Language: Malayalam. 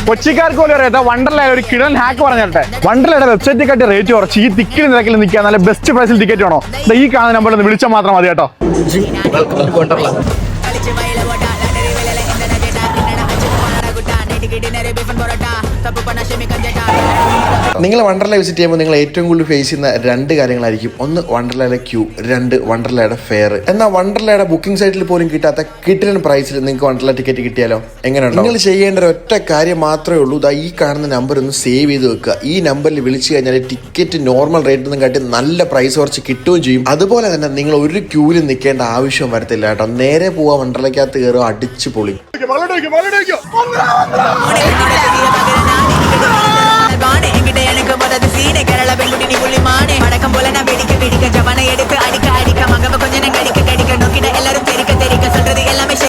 കൊച്ചിക്കാർക്ക് പോലും അറിയാത്ത വണ്ടർലയുടെ ഒരു കിടൻ ഹാക്ക് പറഞ്ഞിട്ടെ. വണ്ടർലയുടെ വെബ്സൈറ്റിൽ കാട്ടി റേറ്റ് കുറച്ച് ഈ തിക്കിന് നിരക്കിൽ നിൽക്കുക നല്ല ബെസ്റ്റ് പ്രൈസിൽ ടിക്കറ്റ് വേണോ? ഈ കാണുന്ന നമ്പറിൽ ഒന്ന് വിളിച്ചാൽ മാത്രം മതി കേട്ടോ. നിങ്ങൾ വണ്ടർല വിസിറ്റ് ചെയ്യുമ്പോൾ നിങ്ങൾ ഏറ്റവും കൂടുതൽ ഫേസ് ചെയ്യുന്ന രണ്ട് കാര്യങ്ങളായിരിക്കും. ഒന്ന് വണ്ടർലയുടെ ക്യൂ, രണ്ട് വണ്ടർലയുടെ ഫെയർ. എന്നാൽ വണ്ടർലയുടെ ബുക്കിംഗ് സൈറ്റിൽ പോലും കിട്ടാത്ത കിട്ടിലൻ പ്രൈസിൽ നിങ്ങൾക്ക് വണ്ടർല ടിക്കറ്റ് കിട്ടിയാലോ? എങ്ങനെയുണ്ട്? നിങ്ങൾ ചെയ്യേണ്ട ഒരു ഒറ്റ കാര്യം മാത്രമേ ഉള്ളൂ. ഈ കാണുന്ന നമ്പർ ഒന്ന് സേവ് ചെയ്ത് വെക്കുക. ഈ നമ്പറിൽ വിളിച്ചു കഴിഞ്ഞാൽ ടിക്കറ്റ് നോർമൽ റേറ്റിൽ നിന്നും കാട്ടി നല്ല പ്രൈസ് കുറച്ച് കിട്ടുകയും ചെയ്യും. അതുപോലെ തന്നെ നിങ്ങൾ ഒരു ക്യൂവിൽ നിൽക്കേണ്ട ആവശ്യം വരത്തില്ല കേട്ടോ. നേരെ പോവാ വണ്ടർലക്കകത്ത് കയറുക, അടിച്ചു പൊളി. കേരള പെൺകുട്ടി പുള്ളിമാനെ അടക്കം പോലെ വെടിക്ക ജവന എടുത്ത് അടിക്ക മകവ കൊഞ്ഞനം കടിക്ക